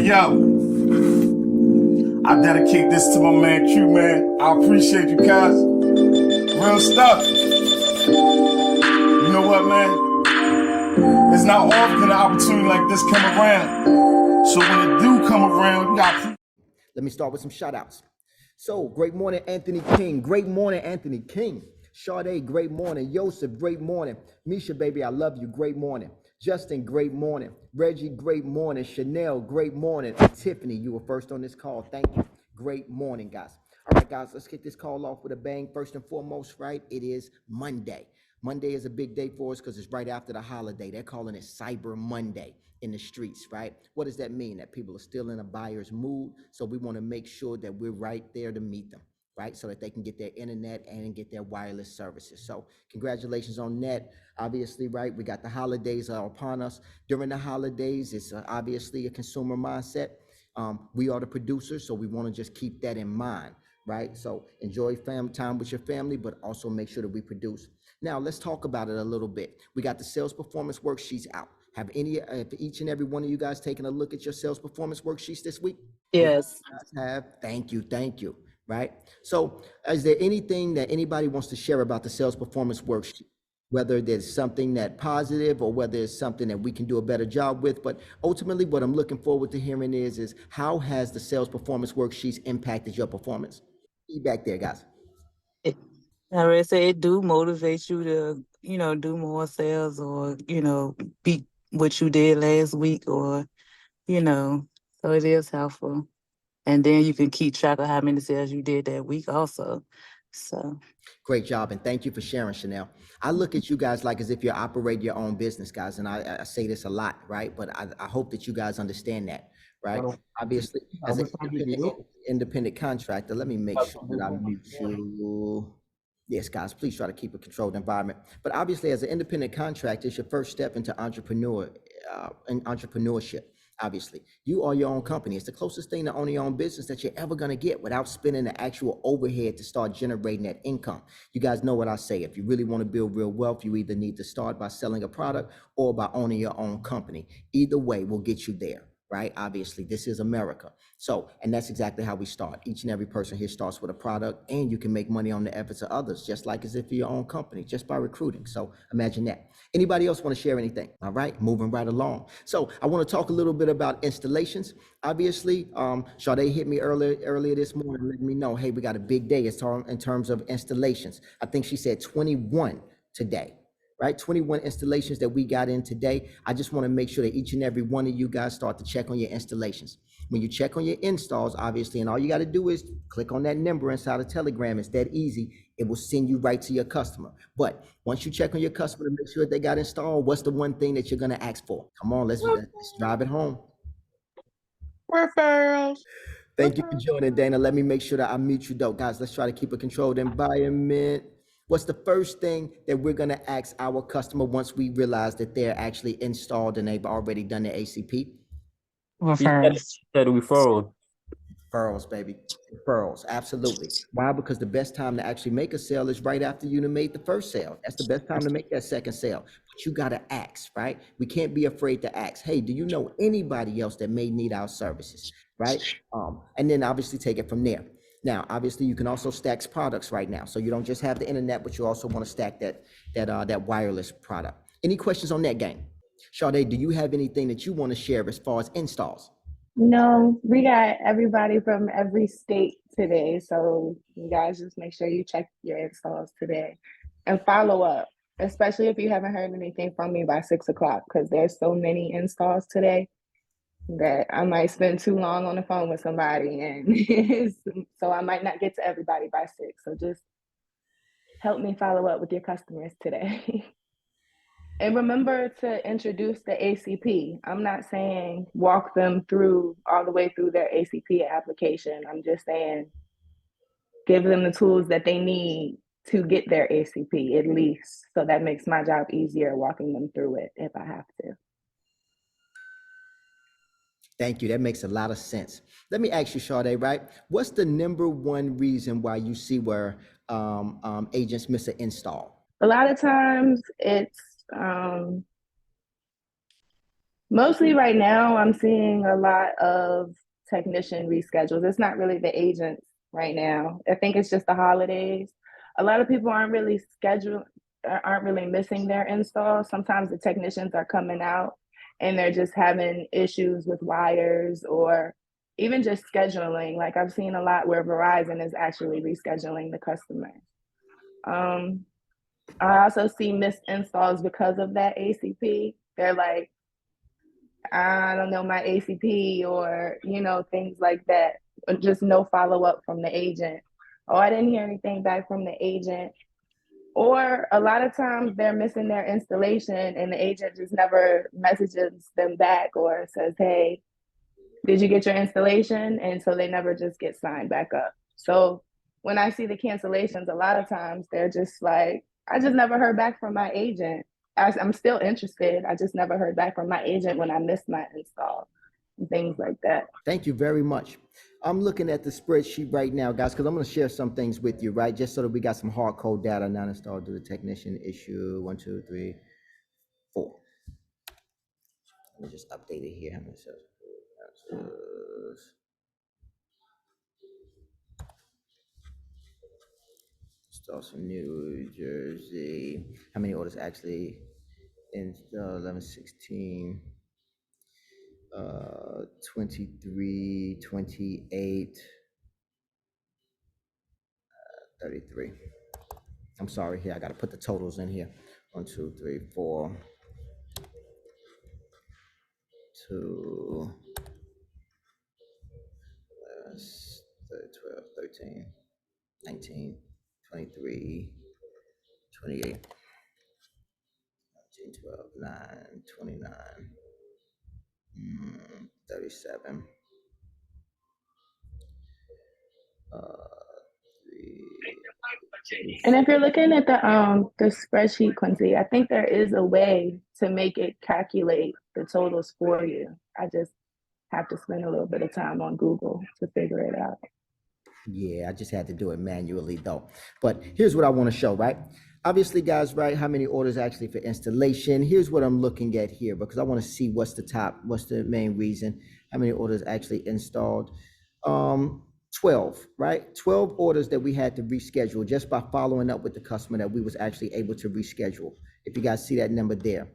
Yo, I dedicate this to my man Q, man. I appreciate you guys. Real stuff. You know what, man? It's not often an opportunity like this come around. So when it do come around, you got. Let me start with some shout outs. So, great morning, Anthony King. Great morning, Anthony King. Charde, great morning. Joseph, great morning. Misha, baby, I love you. Great morning. Justin, great morning. Reggie, great morning. Chanel, great morning. And Tiffany, you were first on this call. Thank you. Great morning, guys. All right, guys, let's kick this call off with a bang. First and foremost, right? It is Monday. Monday is a big day for us because it's right after the holiday. They're calling it Cyber Monday in the streets, right? What does that mean? That people are still in a buyer's mood. So we want to make sure that we're right there to meet them, right? So that they can get their internet and get their wireless services. So congratulations on that. Obviously, right? We got the holidays upon us. During the holidays, it's obviously a consumer mindset. We are the producers, so we want to just keep that in mind, right? So enjoy time with your family, but also make sure that we produce. Now, let's talk about it a little bit. We got the sales performance worksheets out. Have each and every one of you guys taken a look at your sales performance worksheets this week? Yes. You guys have. Thank you. Right? So, is there anything that anybody wants to share about the sales performance worksheet? Whether there's something that positive or whether it's something that we can do a better job with. But ultimately, what I'm looking forward to hearing is how has the sales performance worksheets impacted your performance? Feedback there, guys. I already said it do motivate you to, do more sales or, beat what you did last week or, so it is helpful. And then you can keep track of how many sales you did that week also. So Great job, and thank you for sharing, Chanel. I look at you guys like as if you operate your own business, guys, and I say this a lot, right? But I hope that you guys understand that, right? Obviously, as an independent contractor, let me make sure that I mute you. Yes, guys, please try to keep a controlled environment. But obviously, as an independent contractor, it's your first step into entrepreneurship. Obviously, you are your own company. It's the closest thing to owning your own business that you're ever going to get without spending the actual overhead to start generating that income. You guys know what I say. If you really want to build real wealth, you either need to start by selling a product or by owning your own company. Either way will get you there, right? Obviously, this is America. So, and that's exactly how we start. Each and every person here starts with a product, and you can make money on the efforts of others, just like as if you're your own company, just by recruiting. So imagine that. Anybody else want to share anything? All right, moving right along. So I want to talk a little bit about installations. Obviously, Charde hit me earlier this morning, letting me know, hey, we got a big day in terms of installations. I think she said 21 today, right? 21 installations that we got in today. I just want to make sure that each and every one of you guys start to check on your installations. When you check on your installs, obviously, and all you got to do is click on that number inside of Telegram. It's that easy. It will send you right to your customer. But once you check on your customer to make sure they got installed, what's the one thing that you're going to ask for? Come on, let's drive it home. referrals. Thank you for joining, Dana. Let me make sure that I mute you, though. Guys, let's try to keep a controlled environment. What's the first thing that we're going to ask our customer once we realize that they're actually installed and they've already done the ACP? Referrals. Referrals, baby. Referrals, absolutely. Why? Because the best time to actually make a sale is right after you made the first sale. That's the best time to make that second sale. But you got to ask, right? We can't be afraid to ask, hey, do you know anybody else that may need our services, right? And then obviously take it from there. Now, obviously, you can also stack products right now. So you don't just have the internet, but you also want to stack that wireless product. Any questions on that, gang? Charde, do you have anything that you want to share as far as installs? No, we got everybody from every state today. So you guys just make sure you check your installs today and follow up, especially if you haven't heard anything from me by 6 o'clock, because there's so many installs today that I might spend too long on the phone with somebody. And so I might not get to everybody by 6. So just help me follow up with your customers today. And remember to introduce the ACP. I'm not saying walk them through all the way through their ACP application. I'm just saying give them the tools that they need to get their ACP at least. So that makes my job easier walking them through it if I have to. Thank you. That makes a lot of sense. Let me ask you, Charde, right? What's the number one reason why you see where agents miss an install? A lot of times it's Mostly right now, I'm seeing a lot of technician reschedules. It's not really the agents right now. I think it's just the holidays. A lot of people aren't really missing their install. Sometimes the technicians are coming out and they're just having issues with wires or even just scheduling. Like I've seen a lot where Verizon is actually rescheduling the customers. I also see missed installs because of that ACP. They're like, I don't know my ACP or, things like that. Just no follow up from the agent. Oh, I didn't hear anything back from the agent. Or a lot of times they're missing their installation and the agent just never messages them back or says, hey, did you get your installation? And so they never just get signed back up. So when I see the cancellations, a lot of times they're just like, I just never heard back from my agent. I'm still interested. I just never heard back from my agent when I missed my install and things like that. Thank you very much. I'm looking at the spreadsheet right now, guys, because I'm going to share some things with you, right? Just so that we got some hard code data. Now installed due to technician issue 1, 2, 3, 4. Let me just update it here. How many cells? Install some New Jersey. How many orders actually in 11, 16, 23, 28, 33. I'm sorry here. I got to put the totals in here. 1, 2, 3, 4, 2, 12, 13, 19, 23, 28, 19, 12, 9, 29, 37, 3. And if you're looking at the spreadsheet, Quincy, I think there is a way to make it calculate the totals for you. I just have to spend a little bit of time on Google to figure it out. Yeah, I just had to do it manually though. But here's what I want to show, right? Obviously, guys, right? How many orders actually for installation? Here's what I'm looking at here because I want to see what's the main reason. How many orders actually installed? 12, right? 12 orders that we had to reschedule just by following up with the customer that we was actually able to reschedule. If you guys see that number there.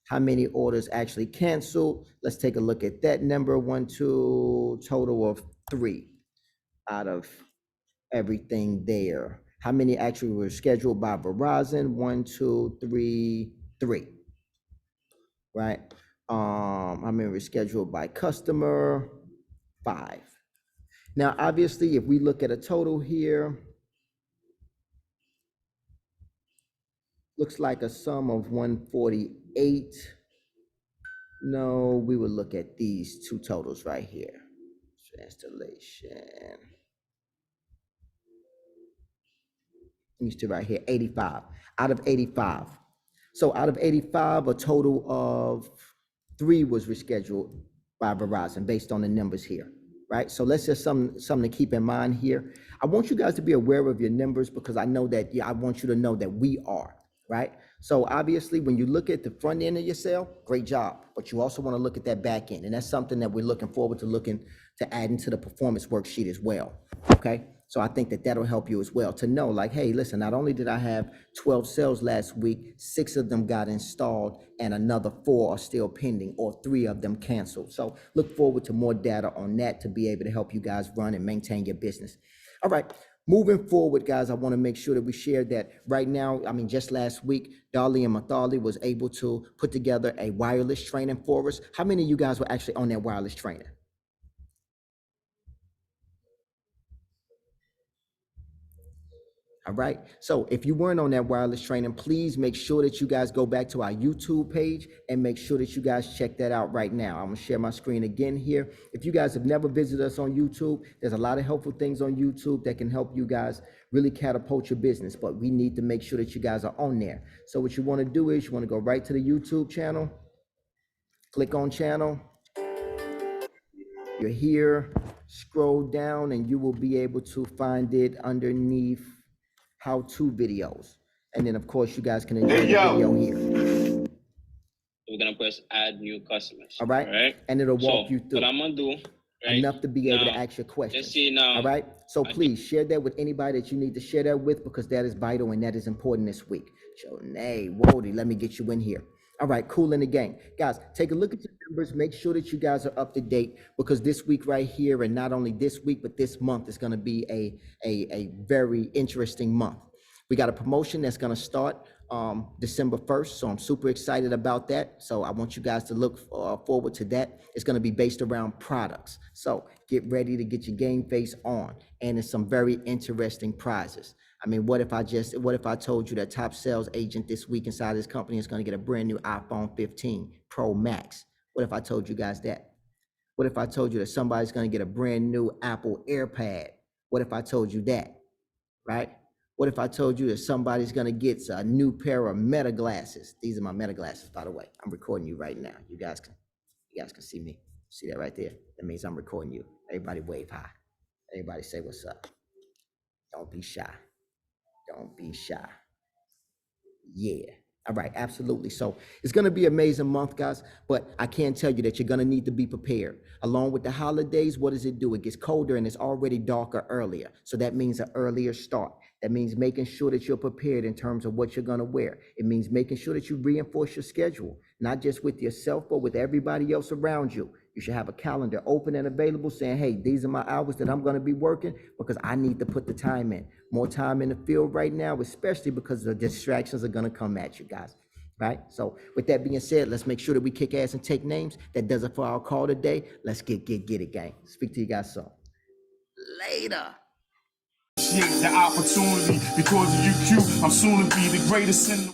How many orders actually canceled? Let's take a look at that number. 1, 2, total of 3 out of everything there. How many actually were scheduled by Verizon? 1, 2, 3, 3. Right? How many were scheduled by customer? 5. Now, obviously, if we look at a total here, looks like a sum of 148. No, we would look at these two totals right here. Installation. These two right here, 85 out of 85. So out of 85, a total of 3 was rescheduled by Verizon based on the numbers here, right? So let's just something to keep in mind here. I want you guys to be aware of your numbers because I know that, I want you to know that we are, right? So obviously when you look at the front end of your sale, great job, but you also want to look at that back end. And that's something that we're looking forward to add into the performance worksheet as well, okay? So I think that that'll help you as well to know like, hey, listen, not only did I have 12 sales last week, 6 of them got installed and another 4 are still pending or 3 of them canceled. So look forward to more data on that to be able to help you guys run and maintain your business. All right, moving forward, guys, I want to make sure that we share that right now. I mean, just last week, Dodley and Mitharly was able to put together a wireless training for us. How many of you guys were actually on that wireless training? All right. So if you weren't on that wireless training, please make sure that you guys go back to our YouTube page and make sure that you guys check that out right now. I'm going to share my screen again here. If you guys have never visited us on YouTube, there's a lot of helpful things on YouTube that can help you guys really catapult your business, but we need to make sure that you guys are on there. So what you want to do is you want to go right to the YouTube channel, click on channel. You're here, scroll down, and you will be able to find it underneath how-to videos. And then, of course, you guys can enjoy the video here. We're gonna put just add new customers. All right. Right. And it'll So walk you through what I'm gonna do, right? enough to be able to Now, ask your questions. let's see now. All right. So please share that with anybody that you need to share that with, because that is vital and that is important this week. Jonay, Wody, let me get you in here. All right, cool in the gang. Guys, take a look at your numbers. Make sure that you guys are up to date, because this week right here, and not only this week, but this month is going to be a very interesting month. We got a promotion that's going to start December 1st. So I'm super excited about that. So I want you guys to look forward to that. It's going to be based around products. So get ready to get your game face on. And it's some very interesting prizes. I mean, what if I told you that top sales agent this week inside this company is going to get a brand new iPhone 15 Pro Max? What if I told you guys that? What if I told you that somebody's going to get a brand new Apple AirPad? What if I told you that, right? What if I told you that somebody's going to get a new pair of Meta glasses? These are my Meta glasses, by the way. I'm recording you right now. You guys can see me. See that right there? That means I'm recording you. Everybody wave high. Everybody say what's up. Don't be shy. Don't be shy. Yeah. All right, absolutely. So it's going to be an amazing month, guys, but I can tell you that you're going to need to be prepared. Along with the holidays, what does it do? It gets colder and it's already darker earlier. So that means an earlier start. That means making sure that you're prepared in terms of what you're going to wear. It means making sure that you reinforce your schedule, not just with yourself, but with everybody else around you. You should have a calendar open and available saying, hey, these are my hours that I'm going to be working, because I need to put the time in. More time in the field right now, especially because the distractions are going to come at you guys. Right? So with that being said, let's make sure that we kick ass and take names. That does it for our call today. Let's get it, gang. Speak to you guys soon. Later. The opportunity because of you, Q. I'm soon to be the greatest in the